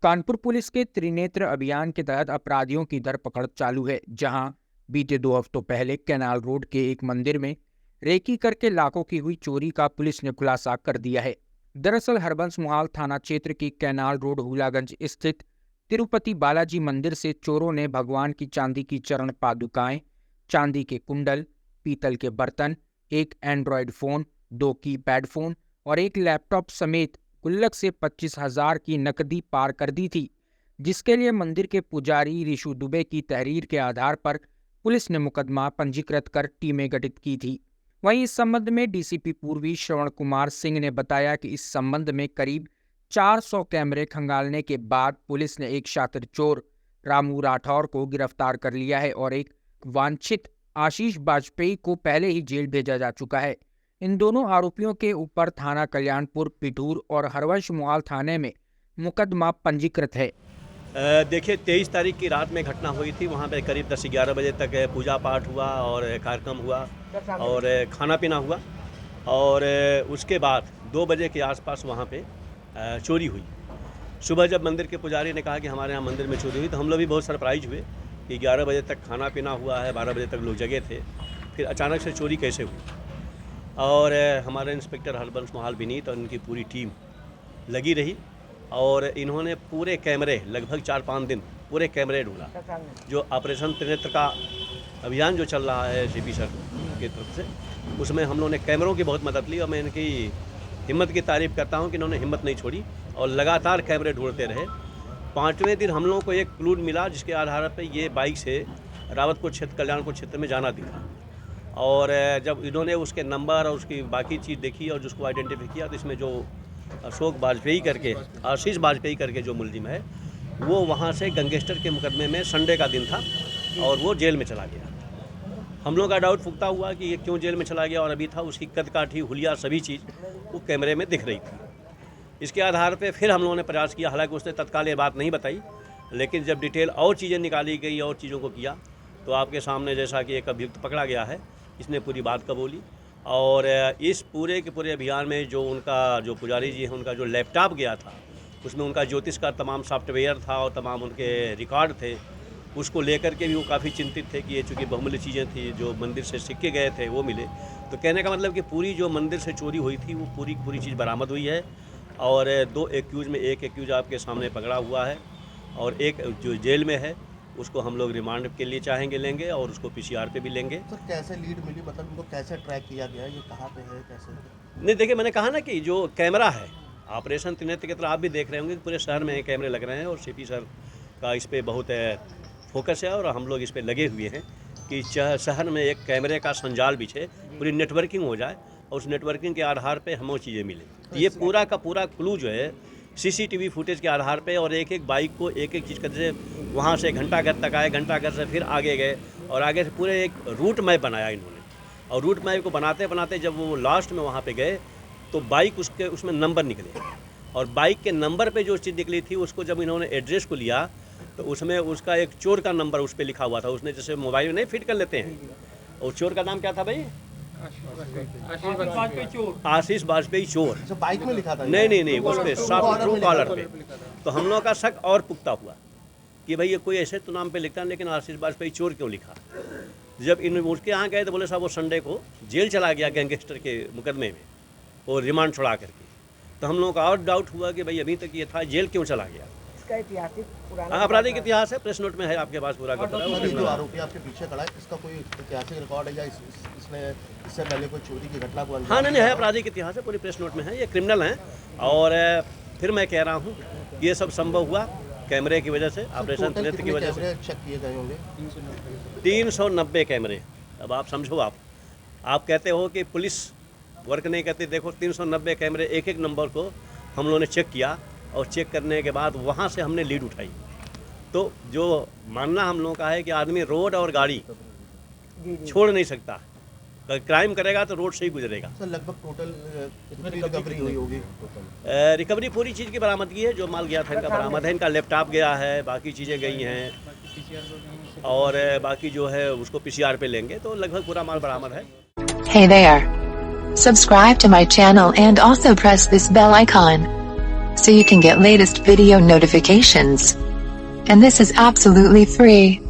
Kanpur police के त्रिनेत्र अभियान के तहत अपराधियों की धरपकड़ चालू है, जहां बीते 2 हफ्तों पहले कैनाल रोड के एक मंदिर में रेकी करके लाखों की हुई चोरी का पुलिस ने खुलासा कर दिया है। दरअसल हरबंस मुहाल थाना क्षेत्र की कैनाल रोड हुलागंज स्थित तिरुपति बालाजी मंदिर से चोरों ने भगवान की चांदी की चरण पादुकाएं, चांदी के कुंडल, पीतल के बर्तन, एक एंड्रॉयड फोन, 2 कीपैड फोन और एक लैपटॉप समेत गुल्लक से 25,000 की नकदी पार कर दी थी, जिसके लिए मंदिर के पुजारी ऋषु दुबे की तहरीर के आधार पर पुलिस ने मुकदमा पंजीकृत कर टीमें गठित की थी। वहीं इस संबंध में डीसीपी पूर्वी श्रवण कुमार सिंह ने बताया कि इस संबंध में करीब 400 कैमरे खंगालने के बाद पुलिस ने एक शातिर चोर रामू राठौर को गिरफ्तार कर लिया है और एक वांछित आशीष वाजपेयी को पहले ही जेल भेजा जा चुका है। इन दोनों आरोपियों के ऊपर थाना कल्याणपुर, पिठूर और हरवंश मुहाल थाने में मुकदमा पंजीकृत है। देखिए 23 तारीख की रात में घटना हुई थी। वहाँ पे करीब 10-11 बजे तक पूजा पाठ हुआ और कार्यक्रम हुआ और खाना पीना हुआ और उसके बाद 2 बजे के आसपास वहाँ पे चोरी हुई। सुबह जब मंदिर के पुजारी ने कहा कि हमारे यहाँ मंदिर में चोरी हुई तो हम लोग भी बहुत सरप्राइज हुए कि 11 बजे तक खाना पीना हुआ है, 12 बजे तक लोग जगे थे, फिर अचानक से चोरी कैसे हुई। और हमारे इंस्पेक्टर हरबंस मुहाल विनीत और उनकी पूरी टीम लगी रही और इन्होंने पूरे कैमरे लगभग 4-5 दिन पूरे कैमरे ढूंढा। जो ऑपरेशन त्रिनेत्र का अभियान जो चल रहा है सीपी सर की तरफ से, उसमें हम लोगों ने कैमरों की बहुत मदद ली और मैं इनकी हिम्मत की तारीफ़ करता हूं कि इन्होंने हिम्मत नहीं छोड़ी और लगातार कैमरे ढूंढते रहे। 5वें दिन हम लोगों को एक क्लू मिला जिसके आधार पर ये बाइक से रावतपुर क्षेत्र, कल्याणपुर क्षेत्र में जाना दिखा और जब इन्होंने उसके नंबर और उसकी बाकी चीज़ देखी और जिसको आइडेंटिफाई किया तो इसमें जो अशोक वाजपेयी करके, आशीष वाजपेयी करके जो मुलजिम है वो वहाँ से गैंगस्टर के मुकदमे में संडे का दिन था और वो जेल में चला गया। हम लोग का डाउट पुख्ता हुआ कि ये क्यों जेल में चला गया और अभी था, उसकी कद काठी, हुलिया, सभी चीज़ वो कैमरे में दिख रही थी। इसके आधार पे फिर हम लोगों ने प्रयास किया, हालांकि उसने तत्काल ये बात नहीं बताई, लेकिन जब डिटेल और चीज़ें निकाली गई और चीज़ों को किया तो आपके सामने जैसा कि एक अभियुक्त पकड़ा गया है, इसने पूरी बात कबूली और इस पूरे के पूरे अभियान में जो उनका जो पुजारी जी हैं उनका जो लैपटॉप गया था उसमें उनका ज्योतिष का तमाम सॉफ्टवेयर था और तमाम उनके रिकॉर्ड थे, उसको लेकर के भी वो काफ़ी चिंतित थे कि ये चूँकि बहुमूल्य चीज़ें थी, जो मंदिर से सिक्के गए थे वो मिले। तो कहने का मतलब कि पूरी जो मंदिर से चोरी हुई थी वो पूरी चीज़ बरामद हुई है और 2 एक्यूज़ में एक एक्यूज़ आपके सामने पकड़ा हुआ है और एक जो जेल में है उसको हम लोग रिमांड के लिए चाहेंगे लेंगे और उसको पीसीआर पे भी लेंगे। तो कैसे लीड मिली, मतलब उनको कैसे ट्रैक किया गया, ये कहाँ पे है, कैसे? नहीं देखिए, मैंने कहा ना कि जो कैमरा है ऑपरेशन त्रिनेत्र की तरह आप भी देख रहे होंगे पूरे शहर में कैमरे लग रहे हैं और सीपी सर का इस पर बहुत फोकस है और हम लोग इस पर लगे हुए हैं कि शहर में एक कैमरे का संजाल बिछे, पूरी नेटवर्किंग हो जाए और उस नेटवर्किंग के आधार पर हमें चीज़ें मिले। ये पूरा का पूरा क्लू जो है सीसीटीवी फुटेज के आधार पे और एक बाइक को एक चीज़ करते वहाँ से घंटाघर तक आए, घंटाघर से फिर आगे गए और आगे से पूरे एक रूट मैप बनाया इन्होंने और रूट मैप को बनाते बनाते जब वो लास्ट में वहाँ पे गए तो बाइक उसमें नंबर निकले और बाइक के नंबर पे जो चीज़ निकली थी उसको जब इन्होंने एड्रेस को लिया तो उसमें उसका एक चोर का नंबर उस पर लिखा हुआ था। उसने जैसे मोबाइल में नहीं फिट कर लेते हैं, और चोर का नाम क्या था भाई? आशीष वाजपेयी चोर। बाइक में लिखा था? नहीं उस पर साफ ट्रू कॉलर पे। तो हम लोगों का शक और पुख्ता हुआ कि भाई ये कोई ऐसे तो नाम पे लिखता है लेकिन आशीष वाजपेयी चोर क्यों लिखा। जब इन उसके यहाँ गए तो बोले साहब वो संडे को जेल चला गया गैंगस्टर के मुकदमे में और रिमांड छुड़ा करके। तो हम लोगों का और डाउट हुआ कि भाई अभी तक ये था, जेल क्यों चला गया। इसका ऐतिहासिक पुराना आपराधिक इतिहास है, प्रेस नोट में है आपके पास पूरा का पूरा। जो आरोपी आपके पीछे खड़ा है इसका कोई ऐतिहासिक रिकॉर्ड है या इसने इससे पहले कोई चोरी की घटना को? हाँ नहीं है, आपराधिक इतिहास है, पूरी प्रेस नोट में है, ये क्रिमिनल हैं। और फिर मैं कह रहा हूँ ये सब संभव हुआ कैमरे की वजह से, ऑपरेशन त्रिनेत्र की वजह से। चेक किए गए होंगे 390 कैमरे। अब आप समझो, आप कहते हो कि पुलिस वर्क नहीं करती, देखो 390 कैमरे एक नंबर को हम लोगों ने चेक किया और चेक करने के बाद वहाँ से हमने लीड उठाई। तो जो मानना हम लोगों का है कि आदमी रोड और गाड़ी छोड़ नहीं सकता, अगर क्राइम करेगा तो रोड से ही गुजरेगा। सर लगभग टोटल कितनी रिकवरी हुई होगी? रिकवरी पूरी चीज़ की बरामदगी है, जो माल गया था इनका बरामद है, इनका लैपटॉप गया है, बाकी चीज़ें गई हैं और बाकी जो है उसको पीसीआर पे लेंगे तो लगभग पूरा माल बरामद है। Hey there. Subscribe to my channel and also press this bell icon. so you can get latest video notifications. And this is absolutely free.